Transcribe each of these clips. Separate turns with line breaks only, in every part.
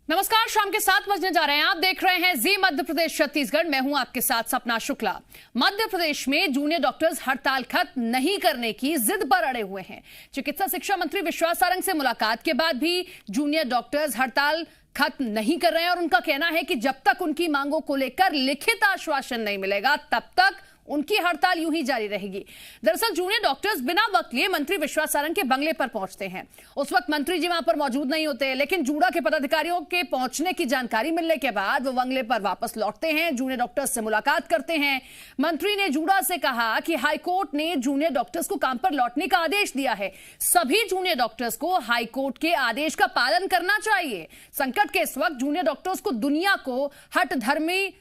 नमस्कार, शाम के 7 बजने जा रहे हैं। आप देख रहे हैं जी मध्य प्रदेश छत्तीसगढ़। मैं हूं आपके साथ सपना शुक्ला। मध्य प्रदेश में जूनियर डॉक्टर्स हड़ताल खत्म नहीं करने की जिद पर अड़े हुए हैं। चिकित्सा शिक्षा मंत्री विश्वास सारंग से मुलाकात के बाद भी जूनियर डॉक्टर्स हड़ताल खत्म नहीं कर रहे हैं और उनका कहना है कि जब तक उनकी मांगों को लेकर लिखित आश्वासन नहीं मिलेगा तब तक उनकी हड़ताल यूं ही जारी रहेगी। दरअसल जूनियर डॉक्टर्स बिना वक्त लिए मंत्री विश्वास सारंग के बंगले पर पहुंचते हैं। उस वक्त मंत्री जी वहां पर मौजूद नहीं होते, लेकिन जूडा के पदाधिकारियों के पहुंचने की जानकारी मिलने के बाद वो बंगले पर वापस लौटते हैं, जूनियर डॉक्टर्स से मुलाकात करते हैं। मंत्री ने जूडा से कहा कि हाईकोर्ट ने जूनियर डॉक्टर्स को काम पर लौटने का आदेश दिया है। सभी जूनियर डॉक्टर्स को हाईकोर्ट के आदेश का पालन करना चाहिए। संकट के इस वक्त जूनियर डॉक्टर्स को दुनिया को हठधर्मी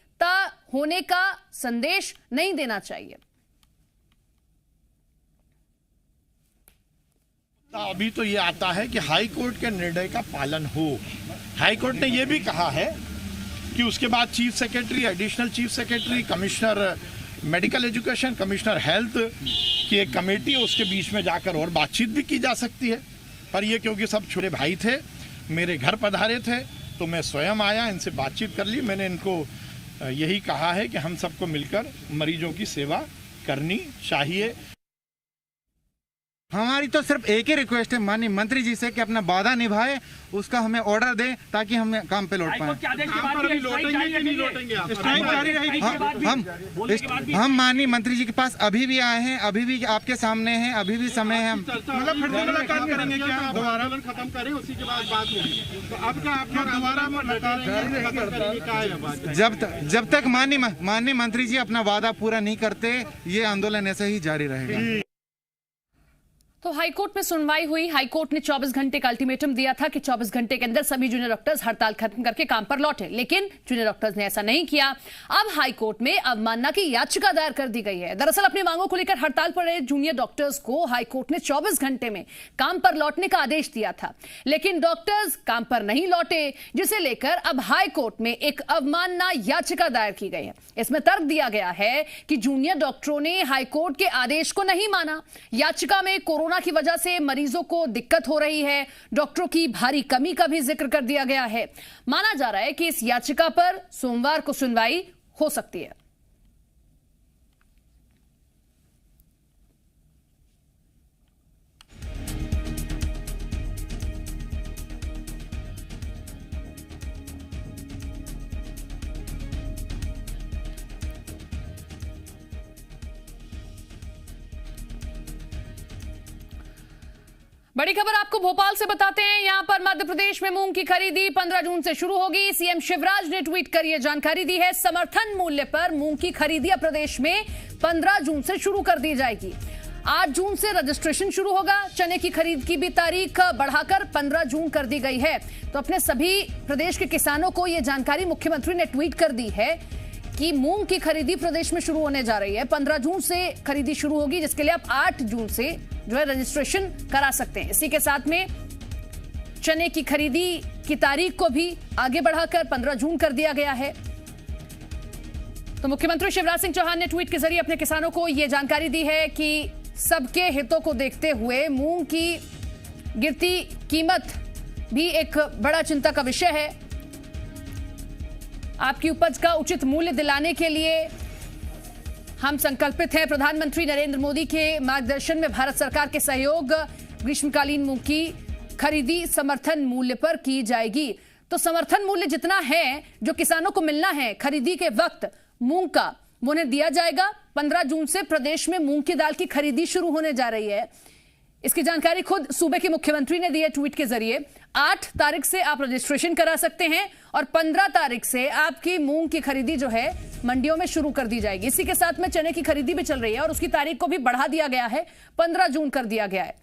होने का संदेश नहीं देना चाहिए।
अभी तो ये आता है कि हाई कोर्ट के निर्णय का पालन हो। हाई कोर्ट ने ये भी कहा है कि उसके बाद chief secretary, additional chief secretary, commissioner medical education, commissioner health की एक कमेटी है, उसके बीच में जाकर और बातचीत भी की जा सकती है। पर ये क्योंकि सब छोटे भाई थे, मेरे घर पधारे थे, तो मैं स्वयं आया, इनसे बातचीत कर ली। मैंने इनको यही कहा है कि हम सबको मिलकर मरीजों की सेवा करनी चाहिए।
हमारी तो सिर्फ एक ही रिक्वेस्ट है माननीय मंत्री जी से कि अपना वादा निभाए, उसका हमें ऑर्डर दें ताकि हम काम पे लौट पाए। हम माननीय मंत्री जी के पास अभी भी आए हैं, अभी भी आपके सामने हैं, अभी भी समय है।
मतलब फिर मुलाकात करेंगे क्या? दोबारा खत्म करें, उसी के बाद बात होगी। तो अब क्या आप दोबारा मुलाकात?
जब तक माननीय मंत्री जी अपना वादा पूरा नहीं करते, ये आंदोलन ऐसे ही जारी रहेगा।
तो हाईकोर्ट में सुनवाई हुई। हाईकोर्ट ने 24 घंटे का अल्टीमेटम दिया था कि 24 घंटे के अंदर सभी जूनियर डॉक्टर्स हड़ताल खत्म करके काम पर लौटे, लेकिन जूनियर डॉक्टर्स ने ऐसा नहीं किया। अब हाईकोर्ट में अवमानना की याचिका दायर कर दी गई है। दरअसल अपनी मांगों को लेकर हड़ताल पर रहे जूनियर डॉक्टर्स को हाईकोर्ट ने 24 घंटे में काम पर लौटने का आदेश दिया था, लेकिन डॉक्टर्स काम पर नहीं लौटे, जिसे लेकर अब हाईकोर्ट में एक अवमानना याचिका दायर की गई है। इसमें तर्क दिया गया है कि जूनियर डॉक्टरों ने हाईकोर्ट के आदेश को नहीं माना। याचिका में कोरोना की वजह से मरीजों को दिक्कत हो रही है, डॉक्टरों की भारी कमी का भी जिक्र कर दिया गया है। माना जा रहा है कि इस याचिका पर सोमवार को सुनवाई हो सकती है। बड़ी खबर आपको भोपाल से बताते हैं। यहां पर मध्य प्रदेश में मूंग की खरीदी 15 जून से शुरू होगी। सीएम शिवराज ने ट्वीट कर यह जानकारी दी है। समर्थन मूल्य पर मूंग की खरीदी अब प्रदेश में 15 जून से शुरू कर दी जाएगी। 8 जून से रजिस्ट्रेशन शुरू होगा। चने की खरीद की भी तारीख बढ़ाकर 15 जून कर दी गई है। तो अपने सभी प्रदेश के किसानों को यह जानकारी मुख्यमंत्री ने ट्वीट कर दी है कि मूंग की खरीदी प्रदेश में शुरू होने जा रही है। 15 जून से खरीदी शुरू होगी, जिसके लिए आप 8 जून से जो है रजिस्ट्रेशन करा सकते हैं। इसी के साथ में चने की खरीदी की तारीख को भी आगे बढ़ाकर 15 जून कर दिया गया है। तो मुख्यमंत्री शिवराज सिंह चौहान ने ट्वीट के जरिए अपने किसानों को यह जानकारी दी है कि सबके हितों को देखते हुए मूंग की गिरती कीमत भी एक बड़ा चिंता का विषय है। आपकी उपज का उचित मूल्य दिलाने के लिए हम संकल्पित हैं। प्रधानमंत्री नरेंद्र मोदी के मार्गदर्शन में भारत सरकार के सहयोग ग्रीष्मकालीन मूंग की खरीदी समर्थन मूल्य पर की जाएगी। तो समर्थन मूल्य जितना है जो किसानों को मिलना है खरीदी के वक्त मूंग का, वो उन्हें दिया जाएगा। 15 जून से प्रदेश में मूंग की दाल की खरीदी शुरू होने जा रही है। इसकी जानकारी खुद सूबे के मुख्यमंत्री ने दी है ट्वीट के जरिए। 8 तारीख से आप रजिस्ट्रेशन करा सकते हैं और 15 तारीख से आपकी मूंग की खरीदी जो है मंडियों में शुरू कर दी जाएगी। इसी के साथ में चने की खरीदी भी चल रही है और उसकी तारीख को भी बढ़ा दिया गया है, 15 जून कर दिया गया है।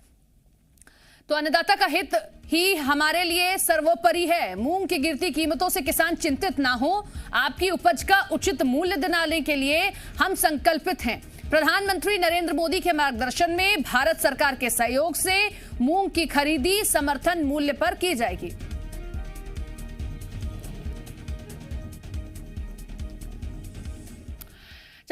तो अन्नदाता का हित ही हमारे लिए सर्वोपरि है। मूंग की गिरती कीमतों से किसान चिंतित ना हो। आपकी उपज का उचित मूल्य दिलाने के लिए हम संकल्पित हैं। प्रधानमंत्री नरेंद्र मोदी के मार्गदर्शन में भारत सरकार के सहयोग से मूंग की खरीदी समर्थन मूल्य पर की जाएगी।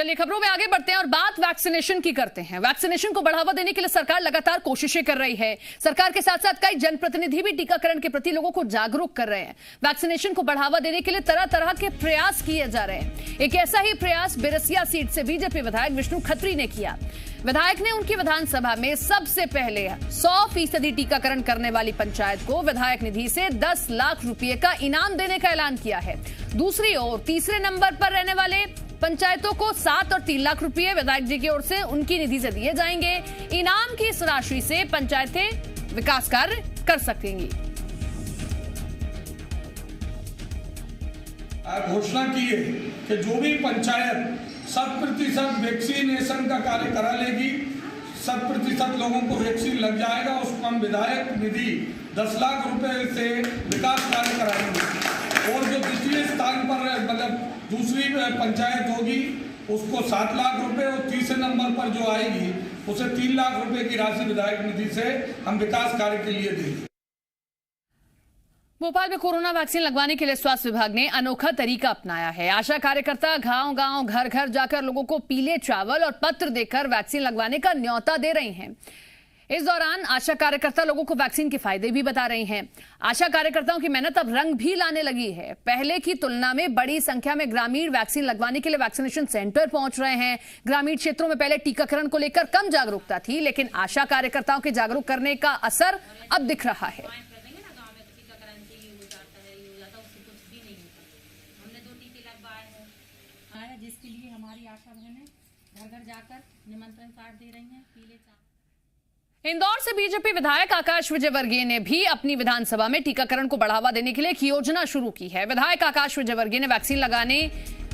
चलिए खबरों में आगे बढ़ते हैं और बात वैक्सीनेशन की करते हैं। वैक्सीनेशन को बढ़ावा देने के लिए सरकार लगातार कोशिशें कर रही है। सरकार के साथ साथ कई जनप्रतिनिधि भी टीकाकरण के प्रति लोगों को जागरूक कर रहे हैं। वैक्सीनेशन को बढ़ावा देने के लिए तरह तरह के प्रयास किए जा रहे हैं। एक ऐसा ही प्रयास बिरसिया सीट से बीजेपी विधायक विष्णु खत्री ने किया। विधायक ने उनकी विधानसभा में सबसे पहले 100% टीकाकरण करने वाली पंचायत को विधायक निधि से 10 लाख रुपए का इनाम देने का ऐलान किया है। दूसरी ओर तीसरे नंबर पर रहने वाले पंचायतों को 7 और 3 लाख रुपए विधायक जी की ओर से उनकी निधि से दिए जाएंगे। इनाम की इस राशि से पंचायतें विकास कार्य कर सकेंगी।
घोषणा की है कि जो भी पंचायत 100% वैक्सीनेशन का कार्य करा लेगी, 100% लोगों को वैक्सीन लग जाएगा, उसको हम विधायक निधि 10 लाख रुपए से विकास कार्य कराएंगे। और जो द्वितीय स्थान पर मतलब दूसरी पंचायत होगी उसको 7 लाख रुपए और तीसरे नंबर पर जो आएगी उसे 3 लाख रुपए की राशि विधायक निधि से हम विकास कार्य के लिए देंगे।
भोपाल में कोरोना वैक्सीन लगवाने के लिए स्वास्थ्य विभाग ने अनोखा तरीका अपनाया है। आशा कार्यकर्ता गांव-गांव, घर-घर जाकर लोगों को पीले चावल और पत्र देकर वैक्सीन लगवाने का न्योता दे रही हैं। इस दौरान आशा कार्यकर्ता लोगों को वैक्सीन के फायदे भी बता रही हैं। आशा कार्यकर्ताओं की मेहनत अब रंग भी लाने लगी है। पहले की तुलना में बड़ी संख्या में ग्रामीण वैक्सीन लगवाने के लिए वैक्सीनेशन सेंटर पहुंच रहे हैं। ग्रामीण क्षेत्रों में पहले टीकाकरण को लेकर कम जागरूकता थी, लेकिन आशा कार्यकर्ताओं के जागरूक करने का असर अब दिख रहा है।
जिसके लिए हमारी आशा बहनें घर घर जाकर निमंत्रण कार्ड दे रही हैं पीले चावल।
इंदौर से बीजेपी विधायक आकाश विजयवर्गीय ने भी अपनी विधानसभा में टीकाकरण को बढ़ावा देने के लिए एक योजना शुरू की है। विधायक आकाश विजयवर्गीय ने वैक्सीन लगाने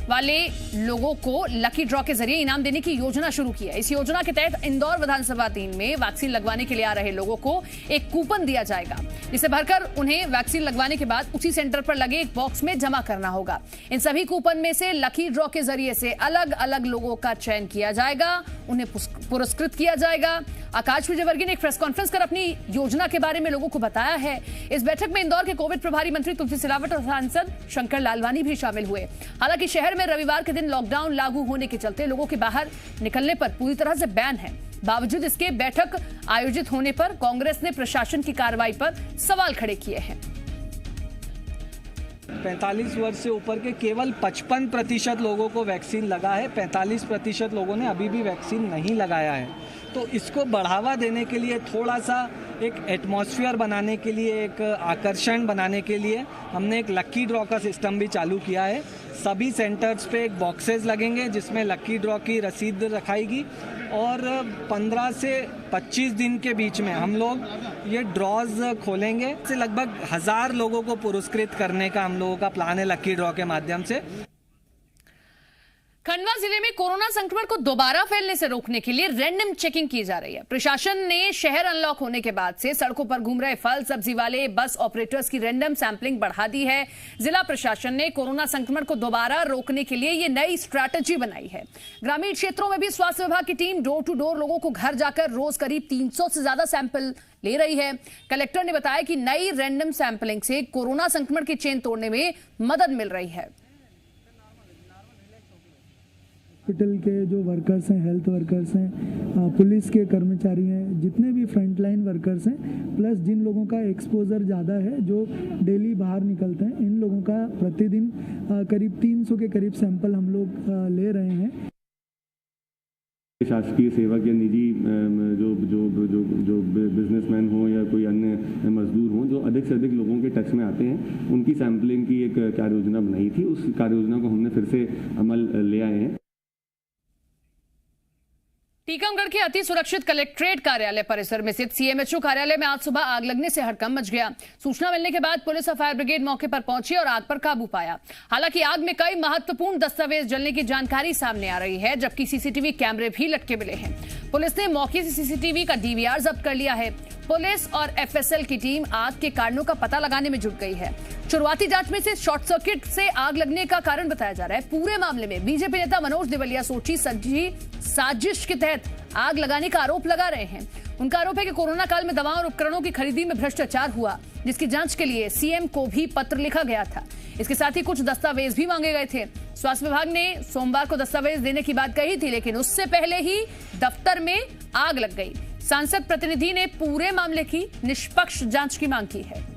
वाले लोगों को लकी ड्रॉ के जरिए इनाम देने की योजना शुरू की है। इस योजना के तहत इंदौर विधानसभा 3 में वैक्सीन लगवाने के लिए आ रहे लोगों को एक कूपन दिया जाएगा, जिसे भरकर उन्हें वैक्सीन लगवाने के बाद उसी सेंटर पर लगे एक बॉक्स में जमा करना होगा। इन सभी कूपन में से लकी ड्रॉ के जरिए से अलग अलग लोगों का चयन किया जाएगा, उन्हें पुरस्कृत किया जाएगा। आकाश विजयवर्गीय ने एक प्रेस कॉन्फ्रेंस कर अपनी योजना के बारे में लोगों को बताया है। इस बैठक में इंदौर के कोविड प्रभारी मंत्री तुलसी सिलावट और सांसद शंकर लालवानी भी शामिल हुए। हालांकि शहर में रविवार के दिन लॉकडाउन लागू होने के चलते लोगों के बाहर निकलने पर पूरी तरह से बैन है। बावजूद इसके बैठक आयोजित होने पर कांग्रेस ने प्रशासन की कार्रवाई पर सवाल खड़े किए हैं।
45 वर्ष से ऊपर के केवल 55% लोगों को वैक्सीन लगा है। 45% लोगों ने अभी भी वैक्सीन नहीं लगाया है। तो इसको बढ़ावा देने के लिए, थोड़ा सा एक एटमॉस्फेयर बनाने के लिए, एक आकर्षण बनाने के लिए हमने एक लकी ड्रॉ का सिस्टम भी चालू किया है। सभी सेंटर्स पे एक बॉक्सेस लगेंगे जिसमें लकी ड्रॉ की रसीद रखाएगी और 15 से 25 दिन के बीच में हम लोग ये ड्रॉज खोलेंगे। से लगभग 1000 लोगों को पुरस्कृत करने का हम लोगों का प्लान है लकी ड्रॉ के माध्यम से।
खंडवा जिले में कोरोना संक्रमण को दोबारा फैलने से रोकने के लिए रैंडम चेकिंग की जा रही है। प्रशासन ने शहर अनलॉक होने के बाद से सड़कों पर घूम रहे फल सब्जी वाले, बस ऑपरेटर्स की रैंडम सैंपलिंग बढ़ा दी है। जिला प्रशासन ने कोरोना संक्रमण को दोबारा रोकने के लिए ये नई स्ट्रैटेजी बनाई है। ग्रामीण क्षेत्रों में भी स्वास्थ्य विभाग की टीम डोर टू डोर लोगों को घर जाकर रोज करीब 300 से ज्यादा सैंपल ले रही है। कलेक्टर ने बताया कि नई रैंडम सैंपलिंग से कोरोना संक्रमण की चेन तोड़ने में मदद मिल रही है।
हॉस्पिटल के जो वर्कर्स हैं, हेल्थ वर्कर्स हैं, पुलिस के कर्मचारी हैं, जितने भी फ्रंटलाइन वर्कर्स हैं, प्लस जिन लोगों का एक्सपोजर ज़्यादा है, जो डेली बाहर निकलते हैं, इन लोगों का प्रतिदिन करीब 300 के करीब सैंपल हम लोग ले रहे हैं।
शासकीय सेवक या निजी जो बिजनेसमैन हो या कोई अन्य मजदूर हो जो अधिक से अधिक लोगों के टच में आते हैं, उनकी सैंपलिंग की एक कार्य योजना बनाई थी। उस कार्य योजना को हमने फिर से अमल ले आए हैं।
टीकमगढ़ के अति सुरक्षित कलेक्ट्रेट कार्यालय परिसर में स्थित सीएमएचओ कार्यालय में आज सुबह आग लगने से हड़कंप मच गया। सूचना मिलने के बाद पुलिस और फायर ब्रिगेड मौके पर पहुंची और आग पर काबू पाया। हालांकि आग में कई महत्वपूर्ण दस्तावेज जलने की जानकारी सामने आ रही है, जबकि सीसीटीवी कैमरे भी लटके मिले हैं। पुलिस ने मौके से सीसीटीवी का डीवीआर जब्त कर लिया है। पुलिस और एफएसएल की टीम आग के कारणों का पता लगाने में जुट गई है। शुरुआती जांच में से शॉर्ट सर्किट से आग लगने का कारण बताया जा रहा है। पूरे मामले में बीजेपी नेता मनोज दिवलिया सोची सजी साजिश के तहत आग लगाने का आरोप लगा रहे हैं। उनका आरोप है कि कोरोना काल में दवाओं और उपकरणों की खरीदी में भ्रष्टाचार हुआ, जिसकी जांच के लिए सीएम को भी पत्र लिखा गया था। इसके साथ ही कुछ दस्तावेज भी मांगे गए थे। स्वास्थ्य विभाग ने सोमवार को दस्तावेज देने की बात कही थी, लेकिन उससे पहले ही दफ्तर में आग लग गई। सांसद प्रतिनिधि ने पूरे मामले की निष्पक्ष जांच की मांग की है।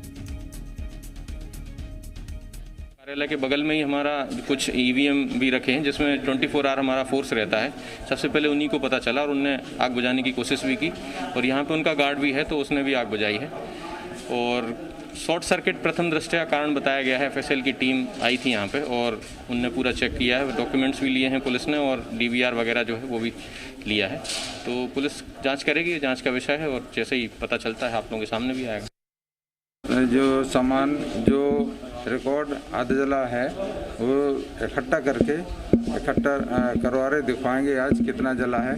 कार्यालय के बगल में ही हमारा कुछ ईवीएम भी रखे हैं, जिसमें 24 आवर हमारा फोर्स रहता है। सबसे पहले उन्हीं को पता चला और उनने आग बुझाने की कोशिश भी की, और यहाँ पे उनका गार्ड भी है तो उसने भी आग बुझाई है। और शॉर्ट सर्किट प्रथम दृष्टया कारण बताया गया है। एफएसएल की टीम आई थी यहाँ पे और उनने पूरा चेक किया है। डॉक्यूमेंट्स भी लिए हैं पुलिस ने, और डीवीआर वगैरह जो है वो भी लिया है। तो पुलिस जांच करेगी, जांच का विषय है, और जैसे ही पता चलता है आप लोगों के सामने भी आएगा।
जो सामान जो रिकॉर्ड आधा जला है वो इकट्ठा करवा रहे, दिखवाएंगे आज कितना जला है,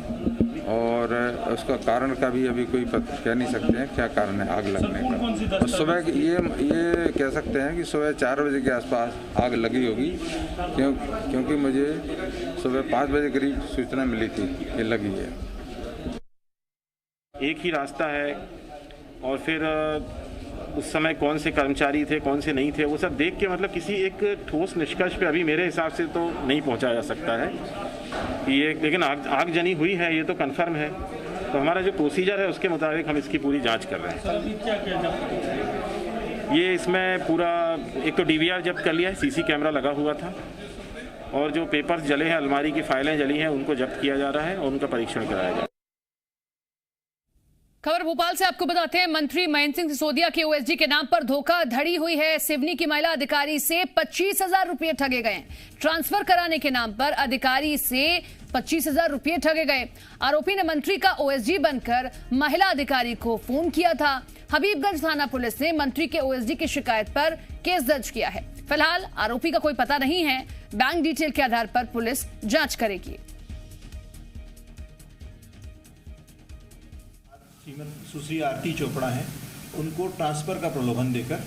और उसका कारण का भी अभी कोई कह नहीं सकते हैं क्या कारण है आग लगने का। और सुबह ये कह सकते हैं कि सुबह 4 बजे के आसपास आग लगी होगी, क्योंकि मुझे सुबह 5 बजे करीब सूचना मिली थी कि लगी है।
एक ही रास्ता है, और फिर उस समय कौन से कर्मचारी थे कौन से नहीं थे वो सब देख के मतलब किसी एक ठोस निष्कर्ष पे अभी मेरे हिसाब से तो नहीं पहुंचा जा सकता है ये। लेकिन आगजनी हुई है ये तो कंफर्म है। तो हमारा जो प्रोसीजर है उसके मुताबिक हम इसकी पूरी जांच कर रहे हैं। ये इसमें पूरा एक तो डीवीआर जब्त कर लिया है, सीसी कैमरा लगा हुआ था, और जो पेपर्स जले हैं, अलमारी की फाइलें जली हैं, उनको जब्त किया जा रहा है और उनका परीक्षण कराया जा रहा है।
खबर भोपाल से आपको बताते हैं, मंत्री महेंद्र सिंह सिसोदिया के ओएसडी के नाम पर धोखाधड़ी हुई है। सिवनी की महिला अधिकारी से 25,000 रुपए ठगे गए। ट्रांसफर कराने के नाम पर अधिकारी से 25,000 रुपए ठगे गए। आरोपी ने मंत्री का ओएसडी बनकर महिला अधिकारी को फोन किया था। हबीबगंज थाना पुलिस ने मंत्री के ओएसडी की शिकायत पर केस दर्ज किया है। फिलहाल आरोपी का कोई पता नहीं है। बैंक डिटेल के आधार पर पुलिस जांच करेगी।
श्रीमती सुश्री आरती चोपड़ा हैं, उनको ट्रांसफ़र का प्रलोभन देकर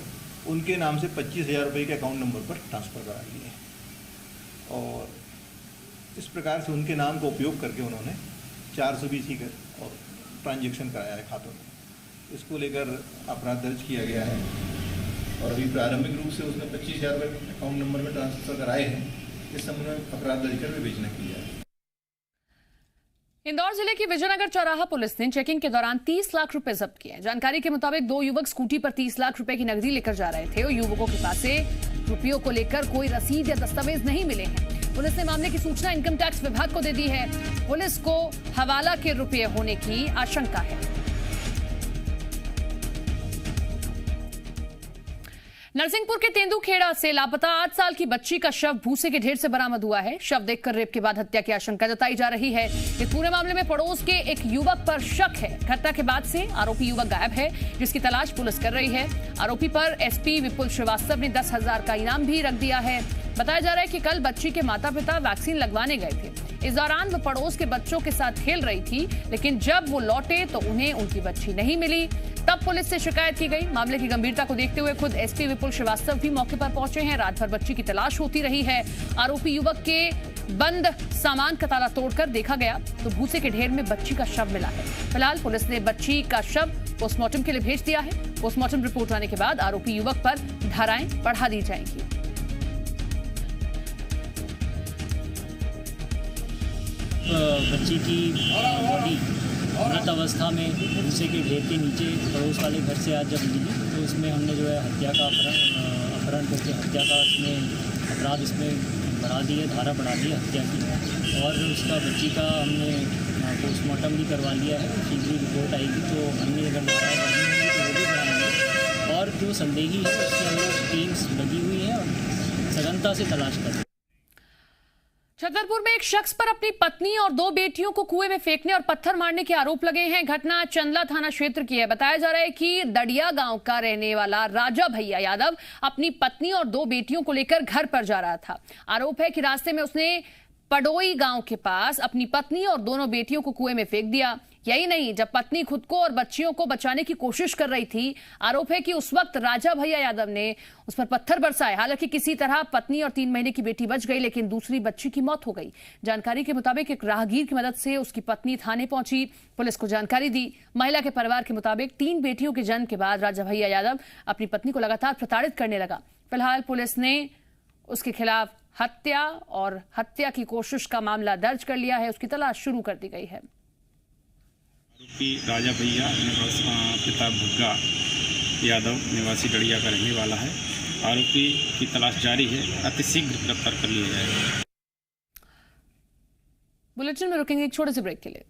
उनके नाम से 25,000 रुपये के अकाउंट नंबर पर ट्रांसफ़र करा लिए, और इस प्रकार से उनके नाम का उपयोग करके उन्होंने 420 और ट्रांजैक्शन कराया है खातों में। इसको लेकर अपराध दर्ज किया गया है, और अभी प्रारंभिक रूप से उसने 25,000 रुपये अकाउंट नंबर में ट्रांसफ़र कराए हैं। इस संबंध में अपराध दर्ज कर विवेचना की जाए।
इंदौर जिले की विजयनगर चौराहा पुलिस ने चेकिंग के दौरान 30 लाख रुपए जब्त किए। जानकारी के मुताबिक 2 युवक स्कूटी पर 30 लाख रुपए की नकदी लेकर जा रहे थे और युवकों के पास से रुपयों को लेकर कोई रसीद या दस्तावेज नहीं मिले हैं। पुलिस ने मामले की सूचना इनकम टैक्स विभाग को दे दी है। पुलिस को हवाला के रुपये होने की आशंका है। नरसिंहपुर के तेंदुखेड़ा से लापता 8 साल की बच्ची का शव भूसे के ढेर से बरामद हुआ है। शव देखकर रेप के बाद हत्या की आशंका जताई जा रही है। इस पूरे मामले में पड़ोस के एक युवक पर शक है। घटना के बाद से आरोपी युवक गायब है, जिसकी तलाश पुलिस कर रही है। आरोपी पर एसपी विपुल श्रीवास्तव ने 10,000 का इनाम भी रख दिया है। बताया जा रहा है कि कल बच्ची के माता पिता वैक्सीन लगवाने गए थे। इस दौरान वो पड़ोस के बच्चों के साथ खेल रही थी, लेकिन जब वो लौटे तो उन्हें उनकी बच्ची नहीं मिली। तब पुलिस से शिकायत की गई। मामले की गंभीरता को देखते हुए खुद एसपी विपुल श्रीवास्तव भी मौके पर पहुंचे हैं। रात भर बच्ची की तलाश होती रही है। आरोपी युवक के बंद सामान का ताला तोड़कर देखा गया तो भूसे के ढेर में बच्ची का शव मिला है। फिलहाल पुलिस ने बच्ची का शव पोस्टमार्टम के लिए भेज दिया है। पोस्टमार्टम रिपोर्ट आने के बाद आरोपी युवक पर धाराएं बढ़ा दी जाएंगी।
बच्ची की बॉडी मृत अवस्था में भूसे के ढेर के नीचे पड़ोस वाले घर से आज जब मिली तो उसमें हमने जो है हत्या का अपहरण करके हत्या का इसमें अपराध इसमें बढ़ा दिए, धारा बढ़ा दी हत्या की। और उसका बच्ची का हमने पोस्टमार्टम भी करवा लिया है। शीघ्र रिपोर्ट आएगी तो अन्य अगर धाराएँ बढ़ी होंगी तो वो भी बढ़ाएंगे। और जो संदेही है उसकी हम लोग टीम्स लगी हुई है और सघनता से तलाश कर रहे हैं।
छतरपुर में एक शख्स पर अपनी पत्नी और 2 बेटियों को कुएं में फेंकने और पत्थर मारने के आरोप लगे हैं। घटना चंदला थाना क्षेत्र की है। बताया जा रहा है कि दड़िया गांव का रहने वाला राजा भैया यादव अपनी पत्नी और 2 बेटियों को लेकर घर पर जा रहा था। आरोप है कि रास्ते में उसने पडोई गांव के पास अपनी पत्नी और दोनों बेटियों को कुएं में फेंक दिया। यही नहीं, जब पत्नी खुद को और बच्चियों को बचाने की कोशिश कर रही थी, आरोप है कि उस वक्त राजा भैया यादव ने उस पर पत्थर बरसाए। हालांकि किसी तरह पत्नी और 3 महीने की बेटी बच गई, लेकिन दूसरी बच्ची की मौत हो गई। जानकारी के मुताबिक एक राहगीर की मदद से उसकी पत्नी थाने पहुंची, पुलिस को जानकारी दी। महिला के परिवार के मुताबिक 3 बेटियों के जन्म के बाद राजा भैया यादव अपनी पत्नी को लगातार प्रताड़ित करने लगा। फिलहाल पुलिस ने उसके खिलाफ हत्या और हत्या की कोशिश का मामला दर्ज कर लिया है। उसकी तलाश शुरू कर दी गई है।
आरोपी राजा भैया पिता भुग्गा यादव निवासी गड़िया का रहने वाला है। आरोपी की तलाश जारी है, अतिशीघ्र गिरफ्तार कर लिया जाएगा।
बुलेटिन में रुकेंगे एक छोटे से ब्रेक के लिए।